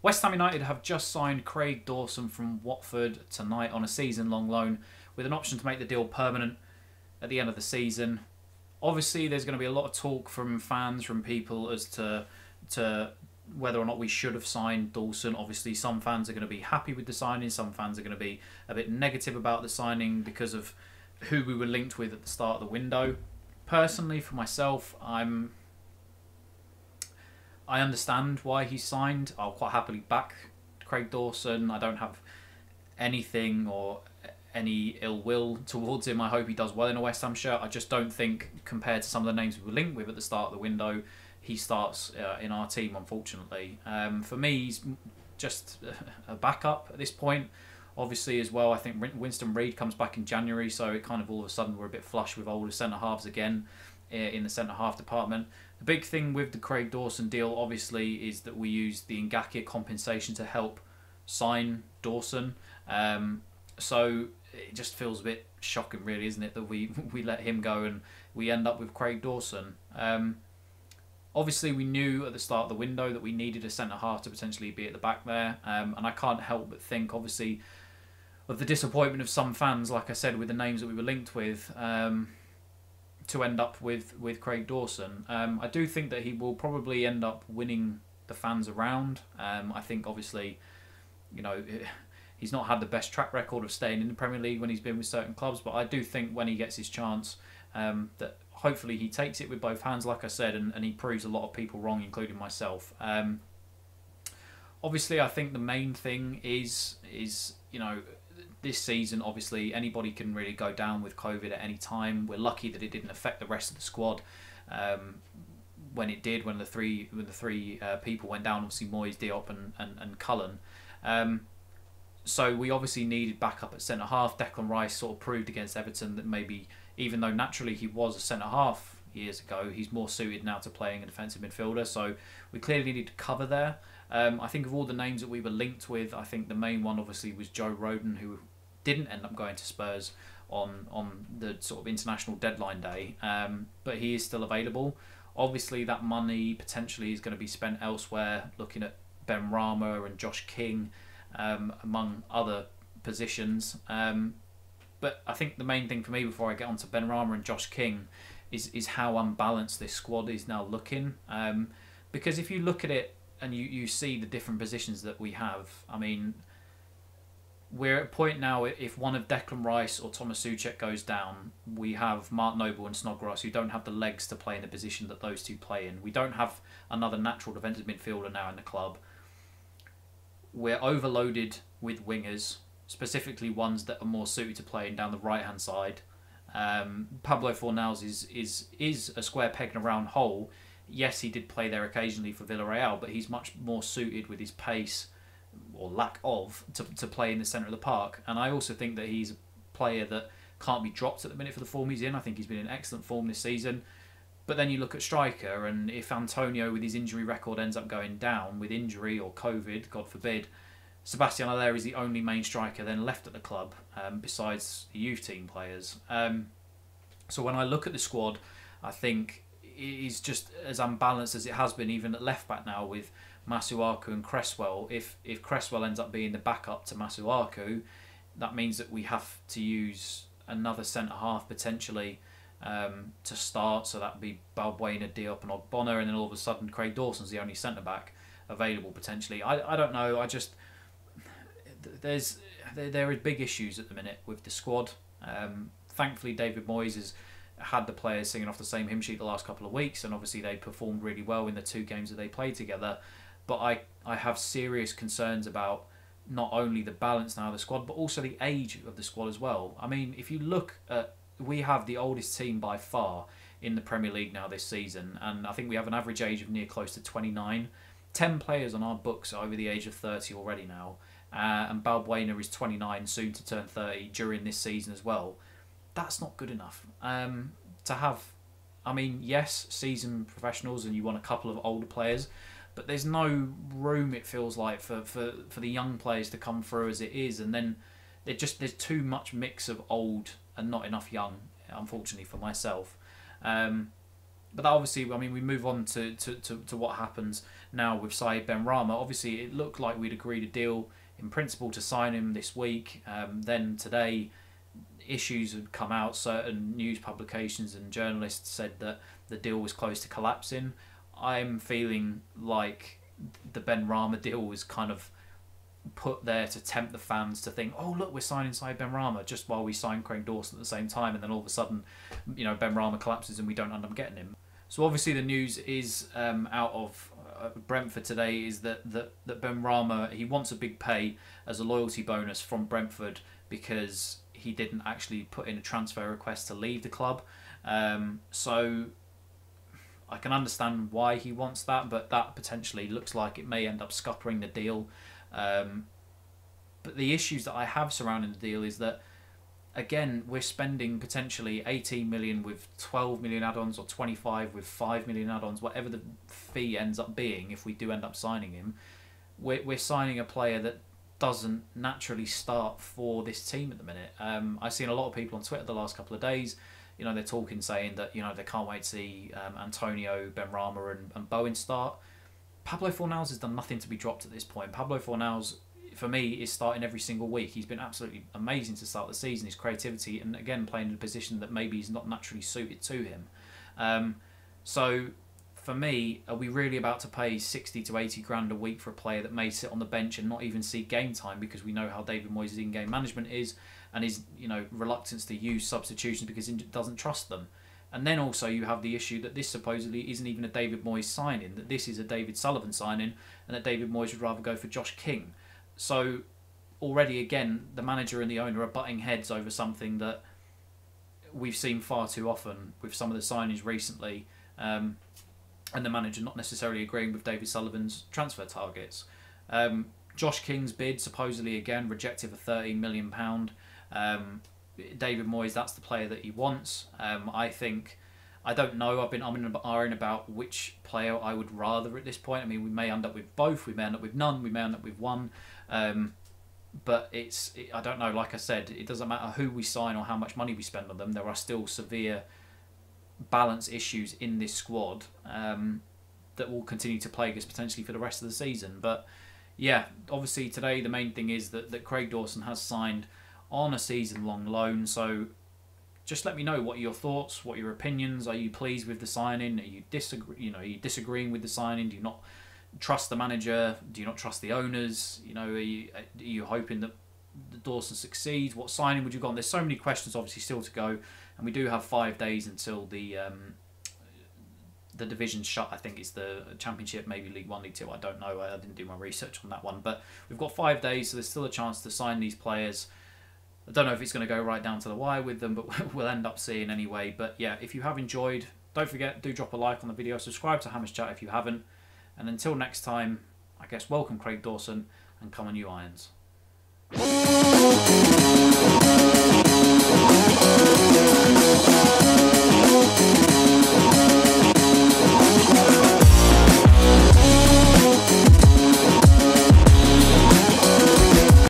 West Ham United have just signed Craig Dawson from Watford tonight on a season-long loan with an option to make the deal permanent at the end of the season. Obviously, there's going to be a lot of talk from fans, from people as to whether or not we should have signed Dawson. Obviously, some fans are going to be happy with the signing. Some fans are going to be a bit negative about the signing because of who we were linked with at the start of the window. Personally, for myself, I understand why he signed. I'll quite happily back Craig Dawson. I don't have anything or any ill will towards him. I hope he does well in a West Ham shirt. I just don't think, compared to some of the names we were linked with at the start of the window, he starts in our team, unfortunately. For me, he's just a backup at this point. Obviously, as well, I think Winston Reid comes back in January, so it kind of all of a sudden we're a bit flush with older centre-halves again in the centre-half department. The big thing with the Craig Dawson deal, obviously, is that we used the Ngakia compensation to help sign Dawson. So it just feels a bit shocking, really, isn't it, that we let him go and we end up with Craig Dawson. Obviously, we knew at the start of the window that we needed a centre-half to potentially be at the back there. And I can't help but think, obviously, of the disappointment of some fans, like I said, with the names that we were linked with, to end up with Craig Dawson. I do think that he will probably end up winning the fans around. I think, obviously, you know, he's not had the best track record of staying in the Premier League when he's been with certain clubs, but I do think when he gets his chance, that hopefully he takes it with both hands, like I said, and he proves a lot of people wrong, including myself. Obviously, I think the main thing is you know, this season, obviously, anybody can really go down with COVID at any time. We're lucky that it didn't affect the rest of the squad. When it did, when the three people went down, obviously Moyes, Diop, and Cullen. So we obviously needed backup at centre half. Declan Rice sort of proved against Everton that maybe, even though naturally he was a centre half years ago, he's more suited now to playing a defensive midfielder. So we clearly needed to cover there. I think of all the names that we were linked with, I think the main one obviously was Joe Rodon, who didn't end up going to Spurs on the sort of international deadline day, but he is still available. Obviously, that money potentially is going to be spent elsewhere, looking at Benrahma and Josh King, among other positions. But I think the main thing for me before I get on to Benrahma and Josh King is how unbalanced this squad is now looking. Because if you look at it and you see the different positions that we have, I mean, we're at a point now, if one of Declan Rice or Thomas Souček goes down, we have Mark Noble and Snodgrass who don't have the legs to play in the position that those two play in. We don't have another natural defensive midfielder now in the club. We're overloaded with wingers, specifically ones that are more suited to playing down the right-hand side. Pablo Fornals is a square peg in a round hole. Yes, he did play there occasionally for Villarreal, but he's much more suited with his pace, or lack of, to play in the centre of the park. And I also think that he's a player that can't be dropped at the minute for the form he's in. I think he's been in excellent form this season. But then you look at striker, and if Antonio, with his injury record, ends up going down with injury or COVID, God forbid, Sebastian Haller is the only main striker then left at the club, besides the youth team players. So when I look at the squad, I think it is just as unbalanced as it has been, even at left back now, with Masuaku and Cresswell. If Cresswell ends up being the backup to Masuaku, that means that we have to use another centre half potentially to start. So that would be Balbuena, Diop, and Ogbonna, and then all of a sudden Craig Dawson's the only centre back available potentially. I don't know. I just there are big issues at the minute with the squad. Thankfully, David Moyes has had the players singing off the same hymn sheet the last couple of weeks, and obviously they performed really well in the two games that they played together. But I have serious concerns about not only the balance now of the squad, but also the age of the squad as well. I mean, if you look at, we have the oldest team by far in the Premier League now this season, and I think we have an average age of near close to 29. 10 players on our books are over the age of 30 already now, and Balbuena is 29, soon to turn 30 during this season as well. That's not good enough. To have, I mean, yes, seasoned professionals, and you want a couple of older players, but there's no room, it feels like, for the young players to come through as it is, and then there's too much mix of old and not enough young, unfortunately for myself. But that obviously, I mean, we move on to what happens now with Saeed Benrahma. Obviously, it looked like we'd agreed a deal in principle to sign him this week. Then today, issues had come out. Certain news publications and journalists said that the deal was close to collapsing. I'm feeling like the Benrahma deal was kind of put there to tempt the fans to think, oh look, we're signing Saeed Benrahma just while we sign Craig Dawson at the same time, and then all of a sudden, Benrahma collapses and we don't end up getting him. So obviously the news is out of Brentford today is that Benrahma, he wants a big pay as a loyalty bonus from Brentford because he didn't actually put in a transfer request to leave the club. So I can understand why he wants that, but that potentially looks like it may end up scuppering the deal. But the issues that I have surrounding the deal is that, again, we're spending potentially 18 million with 12 million add-ons, or 25 with 5 million add-ons, whatever the fee ends up being if we do end up signing him. We're signing a player that doesn't naturally start for this team at the minute. I've seen a lot of people on Twitter the last couple of days, they're talking, saying that, they can't wait to see Antonio, Benrahma and Bowen start. Pablo Fornals has done nothing to be dropped at this point. Pablo Fornals, for me, is starting every single week. He's been absolutely amazing to start the season. His creativity, and again, playing in a position that maybe is not naturally suited to him. So, for me, are we really about to pay 60 to 80 grand a week for a player that may sit on the bench and not even see game time, because we know how David Moyes' in-game management is, and his reluctance to use substitutions because he doesn't trust them? And then also you have the issue that this supposedly isn't even a David Moyes signing, that this is a David Sullivan signing, and that David Moyes would rather go for Josh King. So already, again, the manager and the owner are butting heads over something that we've seen far too often with some of the signings recently, and the manager not necessarily agreeing with David Sullivan's transfer targets. Josh King's bid, supposedly again rejected for £13 million. David Moyes, that's the player that he wants. I don't know. I'm in an iron about which player I would rather at this point. I mean, we may end up with both. We may end up with none. We may end up with one. But I don't know. Like I said, it doesn't matter who we sign or how much money we spend on them. There are still severe balance issues in this squad that will continue to plague us potentially for the rest of the season. But yeah, obviously today the main thing is that Craig Dawson has signed on a season-long loan. So just let me know what are your thoughts, what are your opinions. Are you pleased with the signing? Are you are you disagreeing with the signing? Do you not trust the manager? Do you not trust the owners? Are you hoping that Dawson succeeds? What signing would you go on? There's so many questions obviously still to go, and we do have 5 days until the division's shut. I think it's the Championship, maybe League 1, League 2. I don't know. I didn't do my research on that one, but we've got 5 days, so there's still a chance to sign these players. I don't know if it's going to go right down to the wire with them, but we'll end up seeing anyway. But yeah, if you have enjoyed, don't forget, do drop a like on the video. Subscribe to Hammers Chat if you haven't. And until next time, I guess welcome Craig Dawson, and come on you Irons.